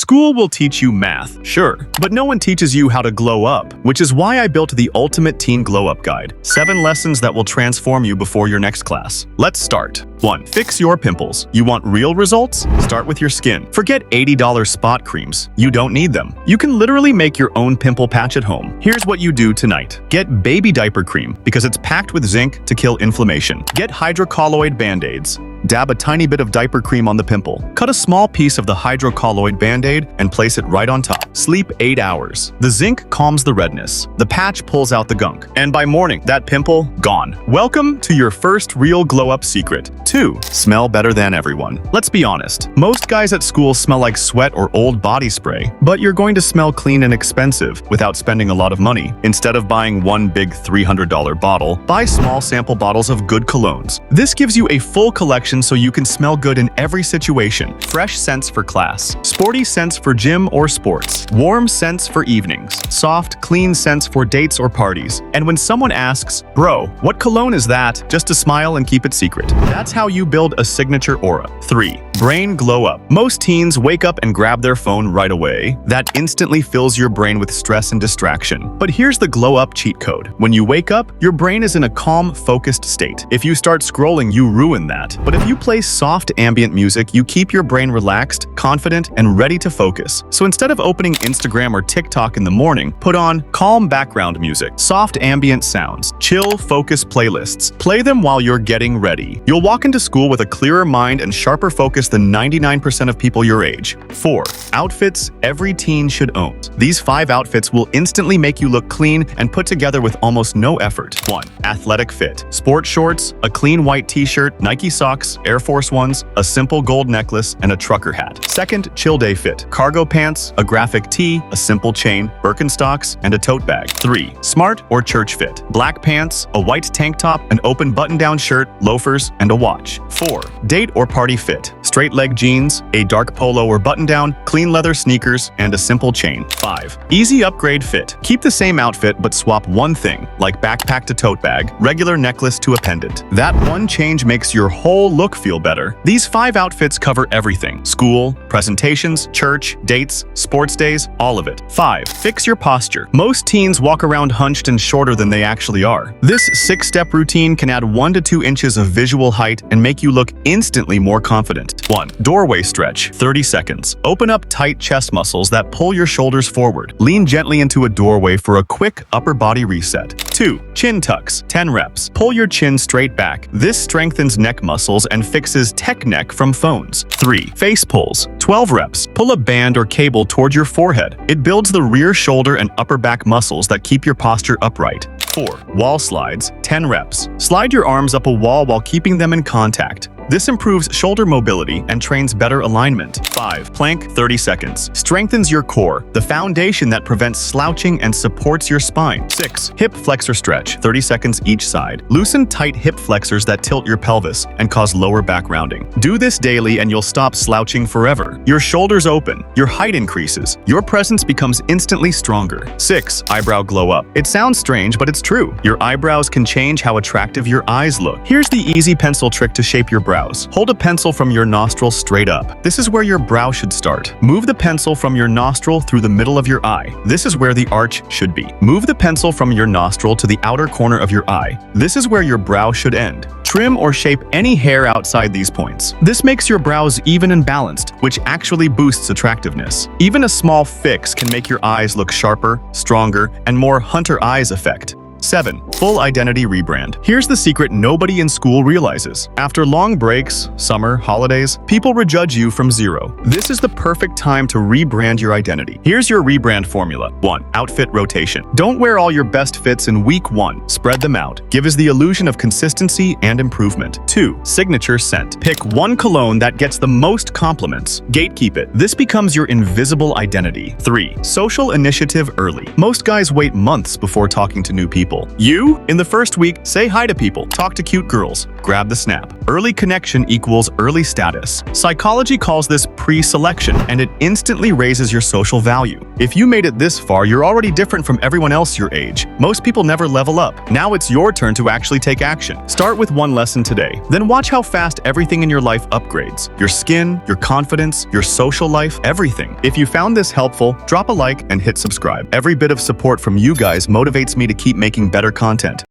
School will teach you math, sure, but no one teaches you how to glow up, which is why I built the Ultimate Teen Glow Up Guide. 7 lessons that will transform you before your next class. Let's start. 1. Fix your pimples. You want real results? Start with your skin. Forget $80 spot creams. You don't need them. You can literally make your own pimple patch at home. Here's what you do tonight. Get baby diaper cream because it's packed with zinc to kill inflammation. Get hydrocolloid band-aids. Dab a tiny bit of diaper cream on the pimple. Cut a small piece of the hydrocolloid band-aid and place it right on top. Sleep 8 hours. The zinc calms the redness. The patch pulls out the gunk. And by morning, that pimple, gone. Welcome to your first real glow-up secret. 2. Smell better than everyone. Let's be honest. Most guys at school smell like sweat or old body spray, but you're going to smell clean and expensive without spending a lot of money. Instead of buying one big $300 bottle, buy small sample bottles of good colognes. This gives you a full collection so you can smell good in every situation. Fresh scents for class, sporty scents for gym or sports, warm scents for evenings, soft, clean scents for dates or parties. And when someone asks, "Bro, what cologne is that?" just to smile and keep it secret. That's how you build a signature aura. 3. Brain glow up. Most teens wake up and grab their phone right away. That instantly fills your brain with stress and distraction. But here's the glow up cheat code. When you wake up, your brain is in a calm, focused state. If you start scrolling, you ruin that. But if you play soft ambient music, you keep your brain relaxed, confident, and ready to focus. So instead of opening Instagram or TikTok in the morning, put on calm background music, soft ambient sounds, chill, focus playlists. Play them while you're getting ready. You'll walk into school with a clearer mind and sharper focus than 99% of people your age. 4. Outfits every teen should own. These 5 outfits will instantly make you look clean and put together with almost no effort. 1. Athletic fit. Sport shorts, a clean white t-shirt, Nike socks, Air Force Ones, a simple gold necklace, and a trucker hat. 2nd. Chill day fit. Cargo pants, a graphic tee, a simple chain, Birkenstocks, and a tote bag. 3. Smart or church fit. Black pants, a white tank top, an open button-down shirt, loafers, and a watch. 4. Date or party fit. Straight leg jeans, a dark polo or button-down, clean leather sneakers, and a simple chain. 5. Easy upgrade fit. Keep the same outfit but swap one thing, like backpack to tote bag, regular necklace to a pendant. That one change makes your whole look feel better. These 5 outfits cover everything: school, presentations, church, dates, sports days, all of it. 5. Fix your posture. Most teens walk around hunched and shorter than they actually are. This 6-step routine can add 1 to 2 inches of visual height and make you look instantly more confident. 1. Doorway stretch, 30 seconds. Open up tight chest muscles that pull your shoulders forward. Lean gently into a doorway for a quick upper body reset. 2. Chin tucks, 10 reps. Pull your chin straight back. This strengthens neck muscles and fixes tech neck from phones. 3. Face pulls, 12 reps. Pull a band or cable toward your forehead. It builds the rear shoulder and upper back muscles that keep your posture upright. 4. Wall slides, 10 reps. Slide your arms up a wall while keeping them in contact. This improves shoulder mobility and trains better alignment. 5. Plank, 30 seconds. Strengthens your core, the foundation that prevents slouching and supports your spine. 6. Hip flexor stretch, 30 seconds each side. Loosen tight hip flexors that tilt your pelvis and cause lower back rounding. Do this daily and you'll stop slouching forever. Your shoulders open, your height increases, your presence becomes instantly stronger. 6. Eyebrow glow up. It sounds strange, but it's true. Your eyebrows can change how attractive your eyes look. Here's the easy pencil trick to shape your brows. Hold a pencil from your nostril straight up. This is where your brow should start. Move the pencil from your nostril through the middle of your eye. This is where the arch should be. Move the pencil from your nostril to the outer corner of your eye. This is where your brow should end. Trim or shape any hair outside these points. This makes your brows even and balanced, which actually boosts attractiveness. Even a small fix can make your eyes look sharper, stronger, and more hunter eyes effect. 7. Full identity rebrand. Here's the secret nobody in school realizes. After long breaks, summer, holidays, people rejudge you from zero. This is the perfect time to rebrand your identity. Here's your rebrand formula. 1. Outfit rotation. Don't wear all your best fits in week 1. Spread them out. Give us the illusion of consistency and improvement. 2. Signature scent. Pick one cologne that gets the most compliments. Gatekeep it. This becomes your invisible identity. 3. Social initiative early. Most guys wait months before talking to new people. people. In the first week, say hi to people, talk to cute girls, grab the snap. Early connection equals early status. Psychology calls this pre-selection, and it instantly raises your social value. If you made it this far, you're already different from everyone else your age. Most people never level up. Now it's your turn to actually take action. Start with one lesson today, then watch how fast everything in your life upgrades. Your skin, your confidence, your social life, everything. If you found this helpful, drop a like and hit subscribe. Every bit of support from you guys motivates me to keep making better content.